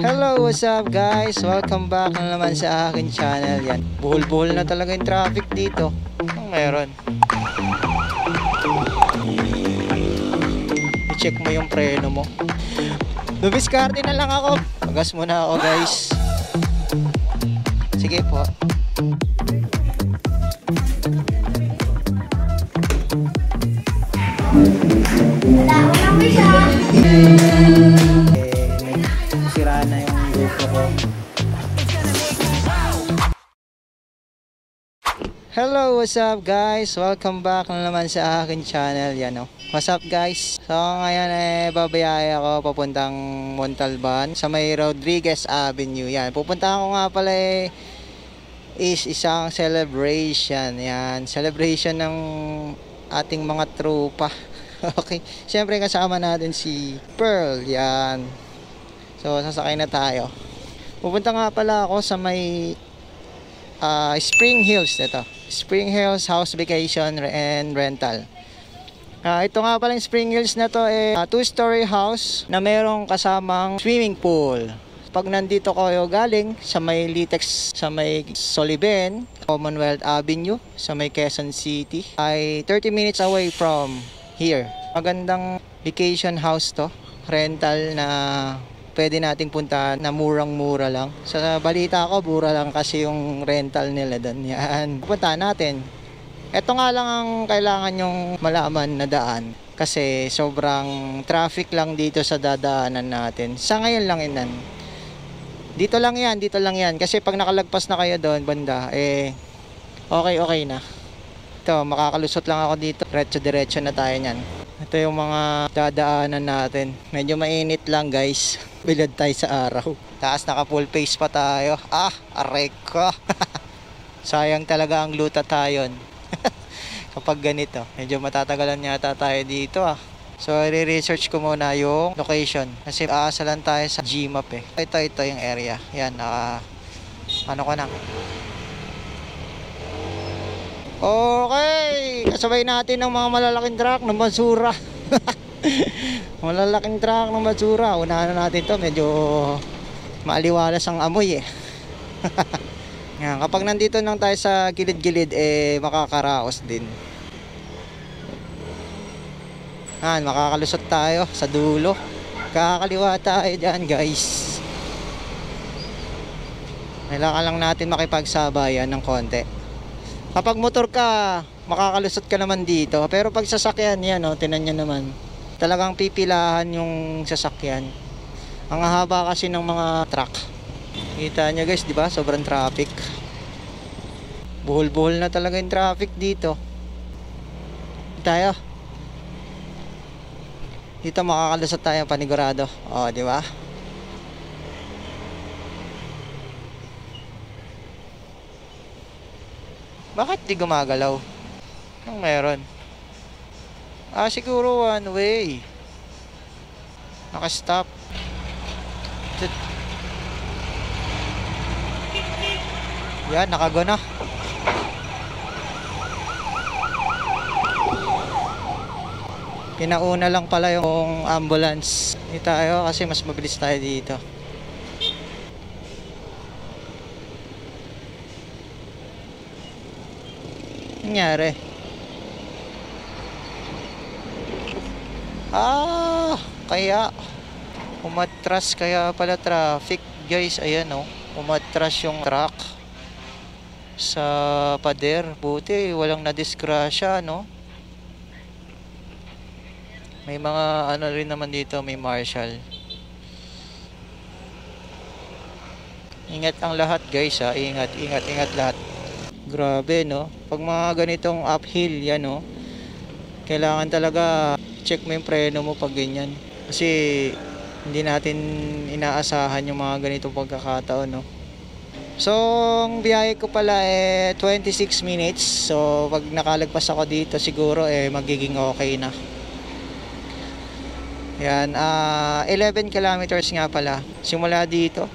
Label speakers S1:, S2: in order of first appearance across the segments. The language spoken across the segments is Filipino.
S1: Hello, what's up guys? Welcome back na naman sa akin channel. Yan, buhol-buhol na talaga yung traffic dito. Anong meron? I-check mo yung preno mo. Dumiskarte na lang ako. Pagas muna ako guys. Sige po. Sira na yung grupo ko. Hello, what's up guys? Welcome back na naman sa akin channel. Yan o. What's up guys? So ngayon babayaya ako papuntang Montalban sa may Rodriguez Avenue. Yan. Pupuntahan ko nga pala is isang celebration. Yan. Celebration ng ating mga tropa. Okay. Siyempre kasama natin si Pearl. Yan. So sasakay na tayo. Pupunta nga pala ako sa may Spring Hills. Ito, Spring Hills House Vacation and Rental. Ito nga pala yung Spring Hills na to, 2-story house na merong kasamang swimming pool. Pag nandito kayo galing sa may Litex, sa may Soliben, Commonwealth Avenue, sa may Quezon City, ay 30 minutes away from here. Magandang vacation house to, rental na pwede nating punta na murang-mura lang. Sa balita ko, mura lang kasi yung rental nila doon. Yan. Punta natin. Ito nga lang ang kailangan yung malaman na daan. Kasi sobrang traffic lang dito sa dadaanan natin. Sa ngayon lang inan. Dito lang yan. Kasi pag nakalagpas na kayo doon, banda, okay na. Ito, makakalusot lang ako dito. Diretso na tayo nyan. Ito yung mga dadaanan natin. Medyo mainit lang guys. Bilad tayo sa araw. Taas naka full face pa tayo. Aray ko. Sayang talaga ang luta tayon. Kapag ganito, medyo matatagalan yata tayo dito So i-research ko muna yung location. Kasi aasa lang tayo sa Gmap Ito yung area. Yan, ano ko na. Okay, kasabay natin ng mga malalaking truck ng basura. Malalaking truck ng basura. Unahan na natin to, medyo maaliwalas ang amoy Yan, kapag nandito lang tayo sa gilid-gilid makakaraos din. Yan, makakalusot tayo sa dulo. Kakaliwa tayo dyan guys. Kailangan lang natin makipagsabayan ng konti. Kapag motor ka, makakalusot ka naman dito. Pero pag sasakyan, yan tinan nyo naman. Talagang pipilahan yung sasakyan. Ang haba kasi ng mga truck. Kita nyo guys, di ba? Sobrang traffic. Buhol-buhol na talaga yung traffic dito. Tayo. Dito makakalusot tayo panigurado. O, di ba? Bakit di gumagalaw? Anong meron? Siguro one way. Naka-stop. Yan, nakago na. Pinauna lang pala yung ambulance. Hindi tayo kasi mas mabilis tayo dito. Nangyari? Kaya umatras, kaya pala traffic guys. Ayan umatras yung truck sa pader. Buti walang nadisgrasya May mga rin naman dito, may marshal. Ingat ang lahat guys ingat lahat. Grabe pag mga ganitong uphill yan kailangan talaga check mo yung preno mo pag ganyan. Kasi hindi natin inaasahan yung mga ganitong pagkakataon So ang biyahe ko pala 26 minutes. So pag nakalagpas ako dito siguro magiging okay na. Yan, 11 kilometers nga pala simula dito.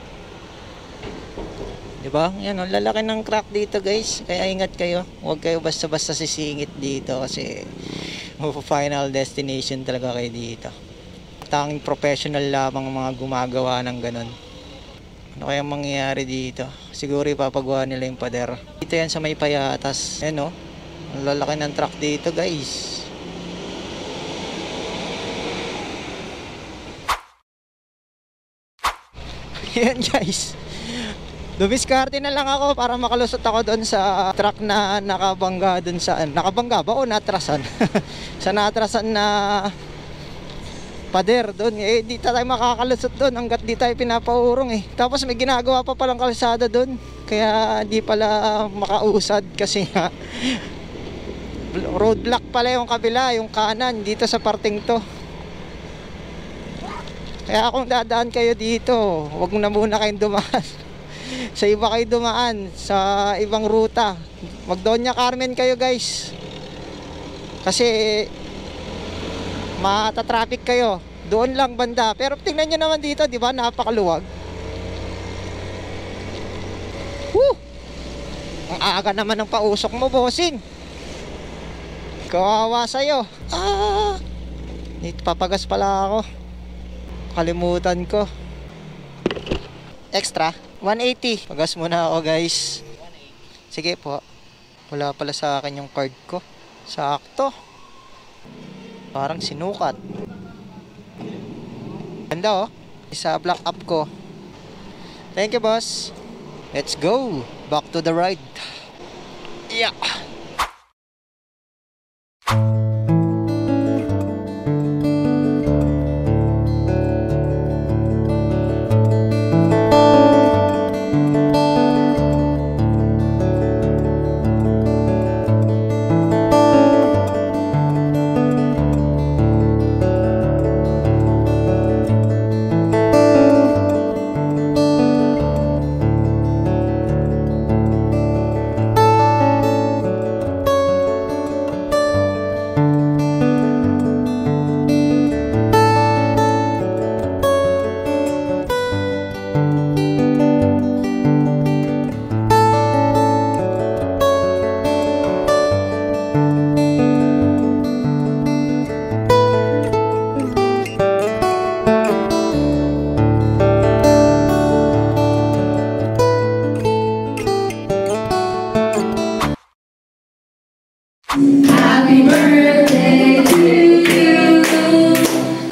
S1: Diba? Yan lalaki ng crack dito guys. Kaya ingat kayo. Huwag kayo basta-basta sisingit dito kasi final destination talaga kayo dito. Tanging professional lamang mga gumagawa ng ganun. Ano kayang mangyayari dito? Siguro ipapagawa nila yung pader. Dito yan sa may Payatas. Ayan o. Ang lalaki ng truck dito guys. Ayan guys. Dumiskarte na lang ako para makalusot ako doon sa truck na nakabangga doon sa... Nakabangga ba o natrasan? Sa natrasan na pader doon. Eh di tayo makakalusot doon hanggat di tayo pinapaurong eh. Tapos may ginagawa pa palang kalsada doon. Kaya di pala makausad kasi nga roadblock pala yung kabila, yung kanan dito sa parting to. Kaya kung dadaan kayo dito, wag na muna kayong dumaan. Sa iba kayo dumaan, sa ibang ruta. Mag Doña Carmen kayo guys. Kasi mata-traffic kayo. Doon lang banda. Pero tingnan nyo naman dito, di ba? Napakaluwag. Woo! Ang aga naman ng pausok mo, bossing. Kawawa sa'yo. Papagas pala ako. Kalimutan ko. Extra 180. Pagas muna ako guys. Sige po. Wala pala sa akin yung card ko. Sakto. Parang sinukat. Ganda oh. Isa black up ko. Thank you boss. Let's go. Back to the ride. Yeah.
S2: Happy birthday to you.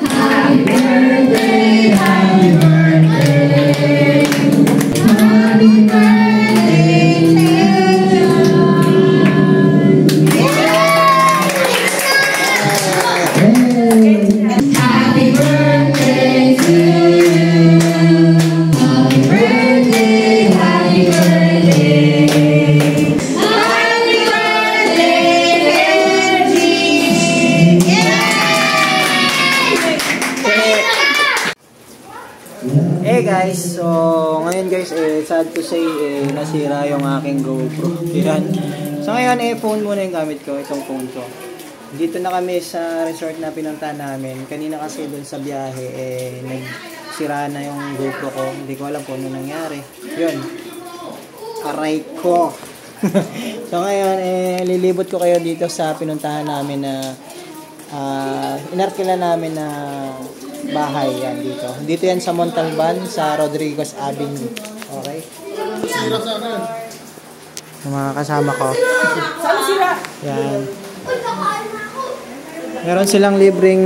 S2: Happy birthday, happy birthday. Happy birthday to you. Happy birthday to you. Happy birthday, happy birthday.
S1: Hey guys, so ngayon guys, sad to say, nasira yung aking GoPro. Yan. So ngayon, phone muna yung gamit ko, itong phone ko. Dito na kami sa resort na pinuntahan namin. Kanina kasi doon sa biyahe, nagsira na yung GoPro ko. Hindi ko alam kung ano nangyari. Yun. Aray ko. So ngayon, lilibot ko kayo dito sa pinuntahan namin na inarkila namin na bahay yan dito. Dito yan sa Montalban, sa Rodriguez Avenue. Okay? Yung mga kasama ko. Yan. Meron silang libreng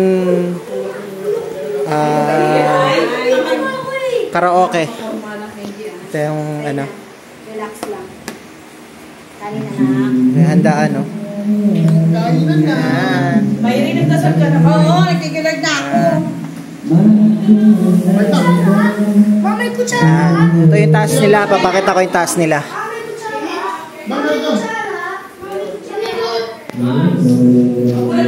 S1: karaoke. Ito yung ano.
S2: Relax lang. Kanin na lang.
S1: May handaan, no? Yan.
S3: May nagdasal ka na. Oo, nakikilag na ako.
S2: Mamay kutsara.
S1: Ito yung taas nila. Papakita ko yung taas nila.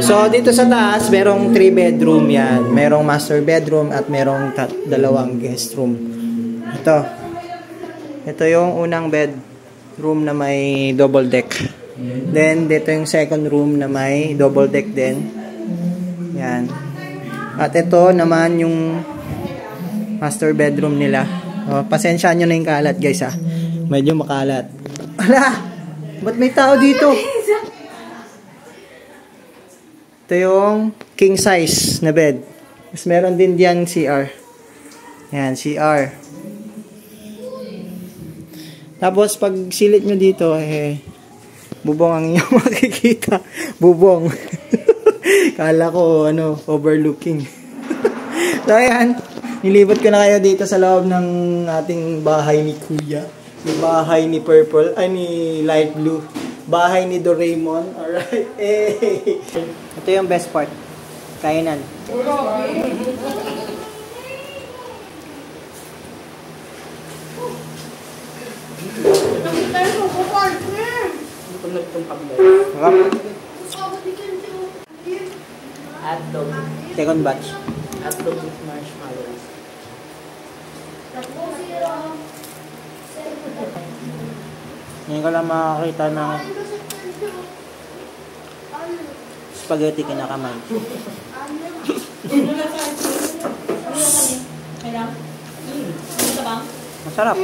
S1: So, dito sa taas, merong 3 bedroom yan. Merong master bedroom at merong 2 guest room. Ito. Ito yung unang bedroom na may double deck. Then, dito yung second room na may double deck din. Yan. At ito naman yung master bedroom nila. O, pasensyaan nyo na yung kalat guys ha. Medyo makalat. Ala! Ba't may tao dito? Ito yung king size na bed. Mas meron din diyan CR. Yan, CR. Tapos pag silit nyo dito, bubong ang inyong makikita. Bubong. Kala ko, overlooking. So, ayan. Nilipat ko na kayo dito sa loob ng ating bahay ni Kuya. Yung bahay ni Purple, ni Light Blue. Bahay ni Doraemon. Alright. Ito yung best part. Kainan.
S4: Hotdog.
S1: Second batch.
S4: Hotdog with marshmallows.
S1: Ngayon ko lang makakita ng spaghetti kinakamay. Masarap.